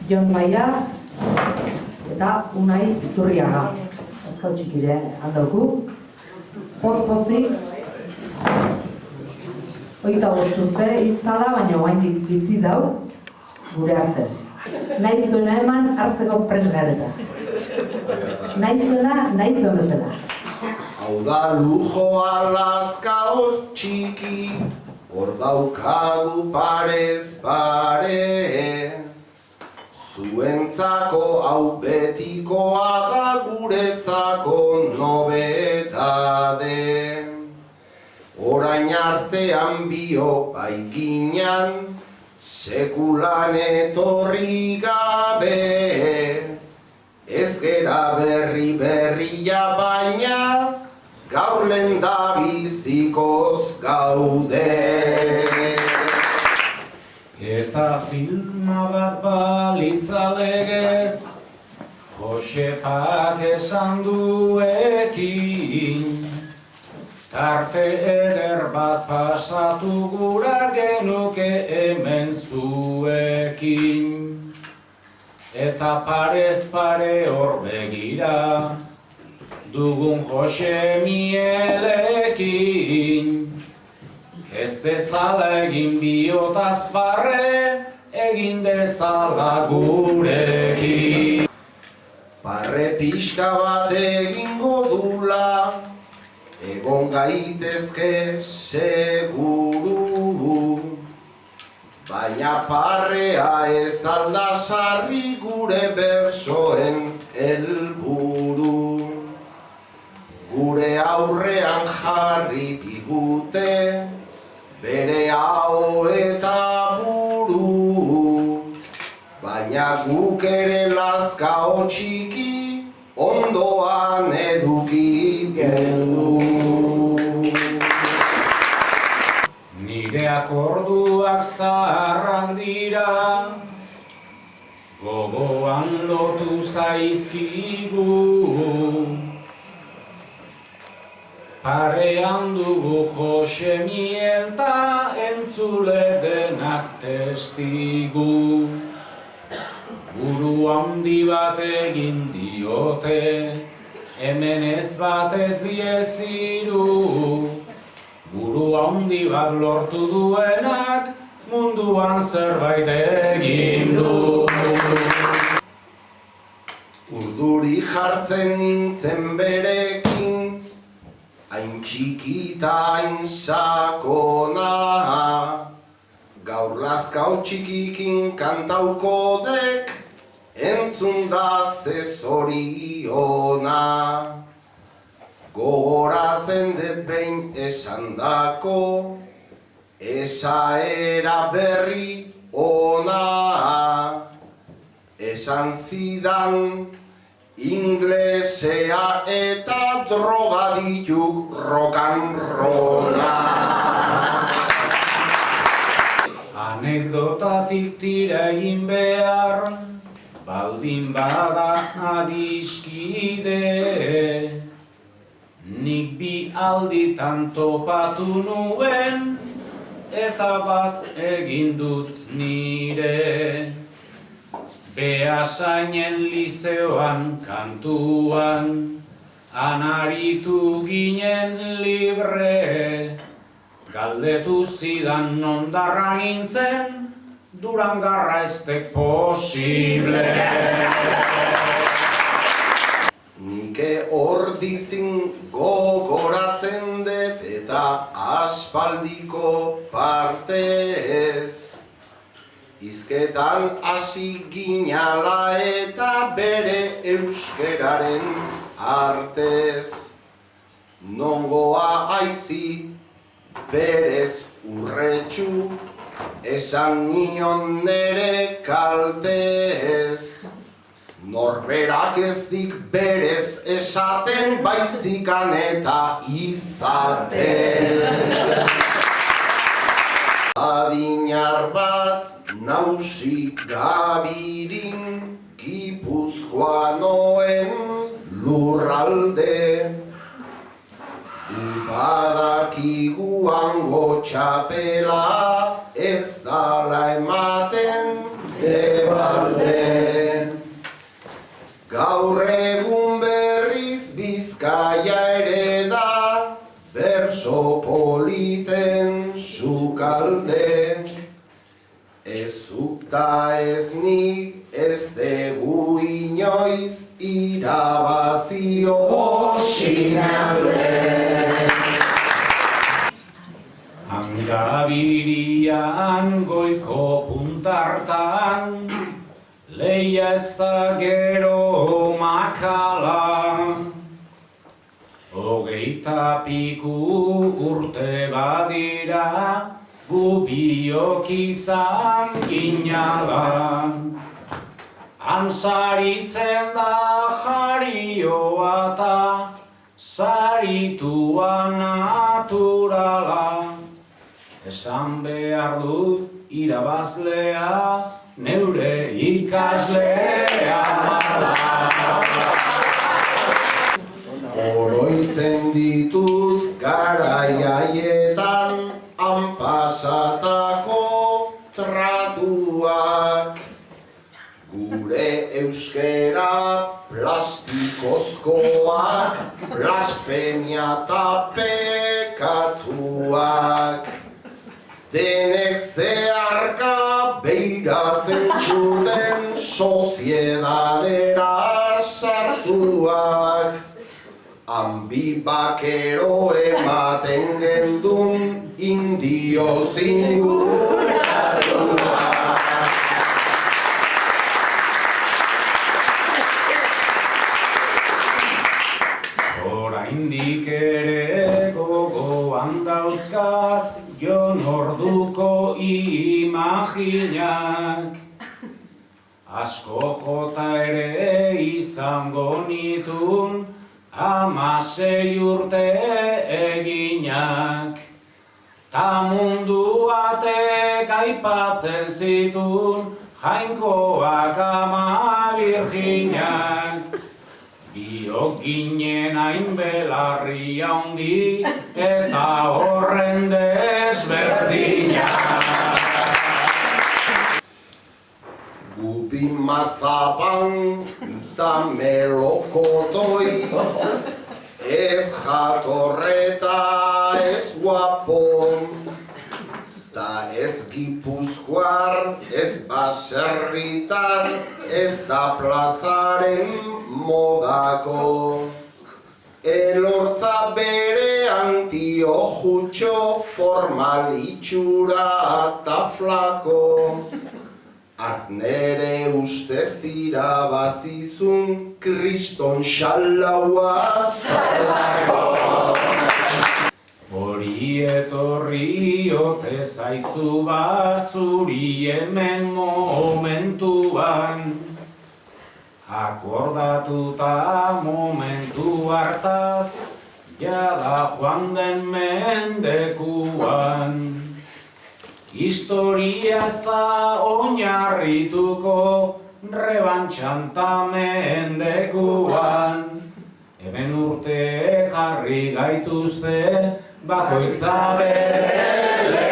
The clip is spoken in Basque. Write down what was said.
Jon Maia eta Unai Iturriaga. Azkau txikire handauku. Poz-pozik, 25 urte itzala, baina oraindik bizi dau gure artean. Nahi zuena eman hartzeko prest gareta. Nahi zuen bezala. Hau da lujoa lazkao txiki, hor daukagu parez pare. Zuentzako hau betikoa da guretzako nobedade. Orain artean bio baikinan, sekulan etorri gabe. Ez gera berria baina, gaur lehendabizikoz gaude. Eta filma bat balitza legez, Josepak esan duekin. Tarte eder bat pasatu gura genuke hemen zuekin. Eta parez pare hor begira, dugun Jose Mielekin. Ez dezala egin biotaz parre, egin dezala gurekin. Parre pixka bat egingo dula, egon gaitezke seguru. Baina parrea ez alda sarri gure bersoen helburu. Gure aurrean jarri digute, bere hau eta buru. Baina guk ere lazkao txiki, ondoan eduki dugu. Nire akorduak zaharrak dira, gogoan lotu zaizkigu. Parean dugu Jose Miel ta entzule denak testigu. Buru handi bat egin diote, hemen ez bat ez bi ez hiru. Buru handi bat lortu duenak, munduan zerbait egin du. Urduri jartzen nintzen berekin, hain txikita hain sakona. Gaur lazkao txikikin kantauko dek, entzun da ze zoriona. Gogoratzen dut behin esandako, esaera berri ona. Esan zidan inglesea eta drogadituk rock'n'rolla. Anekdotatik tira egin behar, baldin bada adiskide. Nik bi alditan topatu nuen, eta bat egin dut nire. Beasainen lizeoan kantuan, anaritu ginen libre. Galdetu zidan nondarra nintzen, Durangarra estek posible. Nike ordizin gogoratzen dut eta aspaldiko partez. Hizketan hasi ginala eta bere euskeraren artez. Nongoa aizi berez urretxu, esan nion nere kaltez. Norberak ez dik berez esaten, baizikan eta izaten. Adinar bat nausik gabirin, Gipuzkoanoen lurralde. Badakigu hango txapela ez dala ematen debalde. politen sukalde. Ez zuk da ez nik ez dugu inoiz irabazi osinalde. Angabirian goiko puntartan, lehia ez da gero makala. Hogeita piku urte badira, gu biok izan ginala. Ansaritzen da jarioa ta, saritua naturala. Esan behar dut irabazlea, neure ikaslea dala. Oroitzen ditut garai haietan han pasatako tratuak. Gure euskera plastikozkoak, blasfemia eta pekatuak. Denek zeharka beiratzen zuten soziedadera sartuak. Hanbi bakero ematen gendun indio zinguratuak. Oraindik ere gogoan dauzkat Jon orduko imaginak. Asko jota ere izango nitun 16 urte eginak. Ta mundu batek aipatzen zitun jainkoak ama virginak. Biok ginen hain belarri handi eta horren desberdinak. Gupi mazapan eta melokotoi, ez jatorreta ez guapon, ta ez gipuzkoar, ez baserritar, ez da plazaren modako. Elortza bere antiojutxo, formal itxura eta flako. Nere ustez irabazizun kriston xalaua zalako. Hori etorri ote zaizu bazuri hemen momentuan. Akordatuta momentu hartaz, jada joan den mendekuan. Historia ez da oinarrituko rebantxan ta mendekuan. Hemen urte jarri gaituzte bakoitza bere